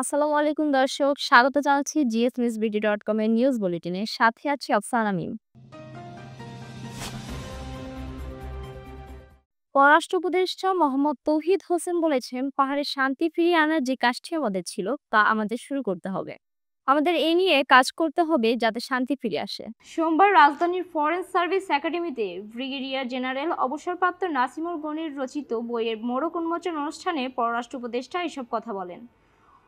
আসসালামু আলাইকুম দর্শক, স্বাগত জানাচ্ছি gsnewsbt.com এর নিউজ বুলেটিনে। সাথে আছি আফসানা মিম। পররাষ্ট্র উপদেষ্টা মোহাম্মদ তৌহিদ হোসেন বলেছেন, পাহাড়ে শান্তি ফিরিয়ে আনার যে কাজটি আমাদের ছিল তা আমাদের শুরু করতে হবে। আমাদের এ নিয়ে কাজ করতে হবে যাতে শান্তি ফিরে আসে। সোমবার রাজধানীর ফরেন সার্ভিস একাডেমিতে ব্রিগেডিয়ার জেনারেল অবসরপ্রাপ্ত নাসিমুল গনির রচিত বইয়ের মোড়ক উন্মোচন অনুষ্ঠানে পররাষ্ট্র উপদেষ্টা এসব কথা বলেন।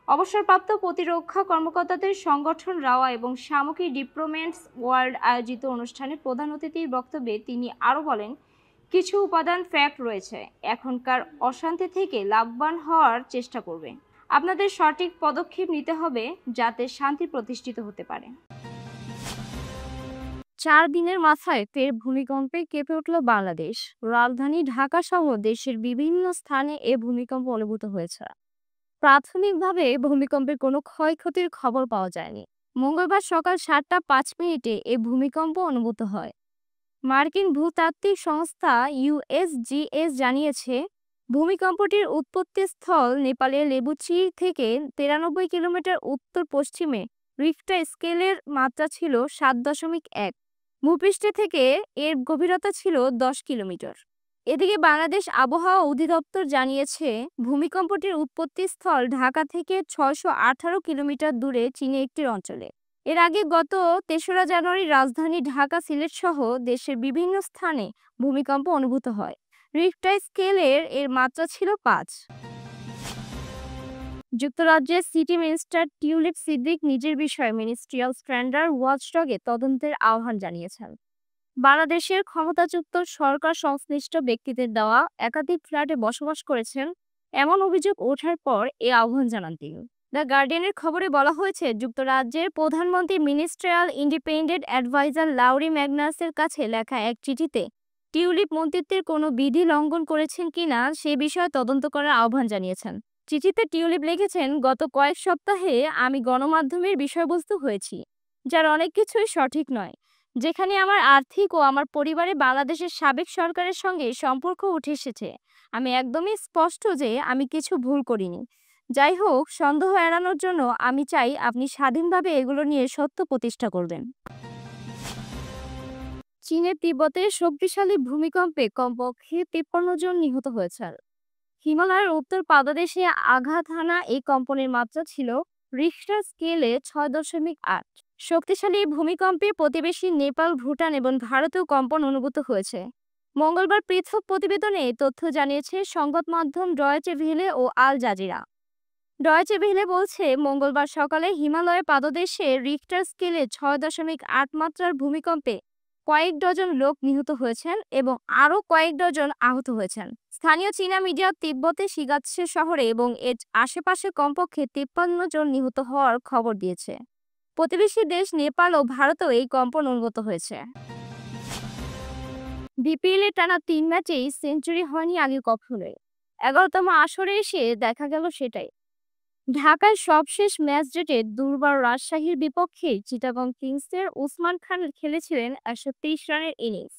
অবসরপ্রাপ্ত প্রতিরক্ষা কর্মকর্তাদের সংগঠন রাওয়া এবং সামগ্রী ডিপ্লোমেন্টস ওয়ার্ল্ড আয়োজিত অনুষ্ঠানে প্রধান অতিথির বক্তব্যে তিনি আরও বলেন, কিছু উপাদান ফ্যাক্ট রয়েছে, এখনকার অশান্তি থেকে লাভবান হওয়ার চেষ্টা করবে। আপনাদের সঠিক পদক্ষেপ নিতে হবে যাতে শান্তি প্রতিষ্ঠিত হতে পারে। 4 দিনের মাথায় ফের ভূমিকম্পে কেঁপে উঠল বাংলাদেশ। রাজধানী ঢাকা সহ দেশের বিভিন্ন স্থানে এ ভূমিকম্প অনুভূত হয়েছে। প্রাথমিকভাবে ভূমিকম্পের কোনো ক্ষয়ক্ষতির খবর পাওয়া যায়নি। মঙ্গলবার সকাল 7টা 5 মিনিটে এ ভূমিকম্প অনুভূত হয়। মার্কিন ভূতাত্ত্বিক সংস্থা ইউএসজিএস জানিয়েছে, ভূমিকম্পটির উৎপত্তিস্থল নেপালের লেবুচি থেকে 93 কিলোমিটার উত্তর পশ্চিমে। রিখটার স্কেলের মাত্রা ছিল 7.1। ভূপৃষ্ঠ থেকে এর গভীরতা ছিল 10 কিলোমিটার। এদিকে বাংলাদেশ আবহাওয়া অধিদপ্তর জানিয়েছে, ভূমিকম্পটির উৎপত্তিস্থল ঢাকা থেকে 618 কিলোমিটার দূরে চীনের একটি অঞ্চলে। এর আগে গত 3রা জানুয়ারি রাজধানী ঢাকা, সিলেট সহ দেশের বিভিন্ন স্থানে ভূমিকম্প অনুভূত হয়। রিখটার স্কেলের এর মাত্রা ছিল 5। যুক্তরাজ্যের সিটি মিনিস্টার টিউলিপ সিদ্দিক নিজের বিষয়ে মিনিস্ট্রিয়াল স্ট্যান্ডার্ড ওয়াচডগে তদন্তের আহ্বান জানিয়েছেন। বাংলাদেশের ক্ষমতাচ্যুত সরকার সংশ্লিষ্ট ব্যক্তিদের দেওয়া একাধিক ফ্ল্যাটে বসবাস করেছেন এমন অভিযোগ ওঠার পর এ আহ্বান জানান তিনি। দ্য গার্ডিয়ানের খবরে বলা হয়েছে, যুক্তরাজ্যের প্রধানমন্ত্রী মিনিস্ট্রিয়াল ইন্ডিপেন্ডেন্ট অ্যাডভাইজার লাউরি ম্যাগনাসের কাছে লেখা এক চিঠিতে টিউলিপ মন্ত্রিত্বের কোনো বিধি লঙ্ঘন করেছেন কিনা সে বিষয়ে তদন্ত করার আহ্বান জানিয়েছেন। চিঠিতে টিউলিপ লিখেছেন, গত কয়েক সপ্তাহে আমি গণমাধ্যমের বিষয়বস্তু হয়েছি, যার অনেক কিছুই সঠিক নয়, যেখানে আমার আর্থিক ও আমার পরিবারের বাংলাদেশের সাবেক সরকারের সঙ্গে সম্পর্ক উঠে এসেছে। আমি একদমই স্পষ্ট যে আমি কিছু ভুল করিনি। যাই হোক, সন্দেহ এড়ানোর জন্য আমি চাই আপনি স্বাধীনভাবে এগুলো নিয়ে সত্য প্রতিষ্ঠা করবেন। চীনের তিব্বতে শক্তিশালী ভূমিকম্পে কমপক্ষে 53 জন নিহত হয়েছে। হিমালয়ের উত্তর পাদদেশে আঘাত হানা এই কম্পনের মাত্রা ছিল রিখটার স্কেলে 6.8। শক্তিশালী ভূমিকম্পে প্রতিবেশী নেপাল, ভুটান এবং ভারতেও কম্পন অনুভূত হয়েছে। মঙ্গলবার পৃথক প্রতিবেদনে এই তথ্য জানিয়েছে সংবাদ মাধ্যম ডয়েচে ভেলে ও আল জাজিরা। ডয়েচে ভেলে বলছে, মঙ্গলবার সকালে হিমালয়ের পাদদেশে রিখটার স্কেলে 6.8 মাত্রার ভূমিকম্পে কয়েক ডজন লোক নিহত হয়েছেন এবং আরও কয়েক ডজন আহত হয়েছেন। স্থানীয় চীনা মিডিয়া তিব্বতে শিগাৎসে শহরে এবং এর আশেপাশে কমপক্ষে 53 জন নিহত হওয়ার খবর দিয়েছে। প্রতিবেশী দেশ নেপাল ও ভারতেও এই কম্পন অনুভূত হয়েছে। বিপিএলে টানা 3 ম্যাচেই সেঞ্চুরি হয়নি আগে কখনোই। 11তম আসরে এসে দেখা গেল সেটাই। ঢাকায় সবশেষ ম্যাচ ডেটে দুর্বার রাজশাহীর বিপক্ষে চিটাগং কিংসের ওসমান খান খেলেছিলেন 123 রানের ইনিংস।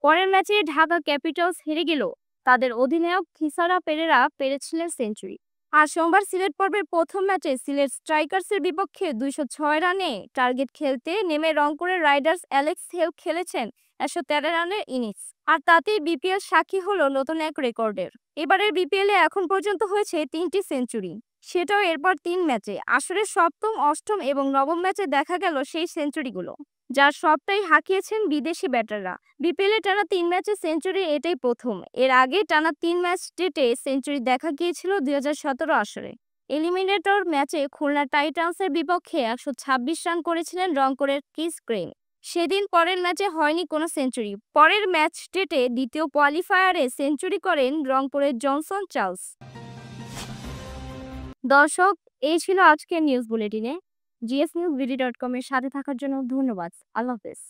পরের ম্যাচে ঢাকা ক্যাপিটালস হেরে গেল, তাদের অধিনায়ক থিসারা পেরেরা পেরেছিলেন সেঞ্চুরি। আর সোমবার সিলেট পর্বের প্রথম ম্যাচে সিলেট স্ট্রাইকার্সের বিপক্ষে 206 রানে টার্গেট খেলতে নেমে রংপুরের রাইডার্স অ্যালেক্স হেল খেলেছেন 113 রানের ইনিংস। আর তাতেই বিপিএল সাক্ষী হলো নতুন এক রেকর্ডের। এবারের বিপিএলে এখন পর্যন্ত হয়েছে 3টি সেঞ্চুরি, সেটাও এরপর 3 ম্যাচে। আসরের সপ্তম, অষ্টম এবং নবম ম্যাচে দেখা গেল সেই সেঞ্চুরিগুলো, যার সবটাই হাঁকিয়েছেন বিদেশি ব্যাটাররা। বিপিএলে টানা 3 ম্যাচে সেঞ্চুরি এটাই প্রথম। এর আগে টানা 3 ম্যাচ ডেটে সেঞ্চুরি দেখা গিয়েছিল 2017 আসরে। এলিমিনেটর ম্যাচে খুলনা টাইটান্সের বিপক্ষে 126 রান করেছিলেন রংপুরের ক্রিস গ্রেইম। সেদিন পরের ম্যাচে হয়নি কোনো সেঞ্চুরি। পরের ম্যাচ ডেটে দ্বিতীয় কোয়ালিফায়ারে সেঞ্চুরি করেন রংপুরের জনসন চার্লস। দর্শক, এই ছিল আজকের নিউজ বুলেটিনে। gsnewsbt.com এর সাথে থাকার জন্য ধন্যবাদ। আল্লাহ হাফেজ।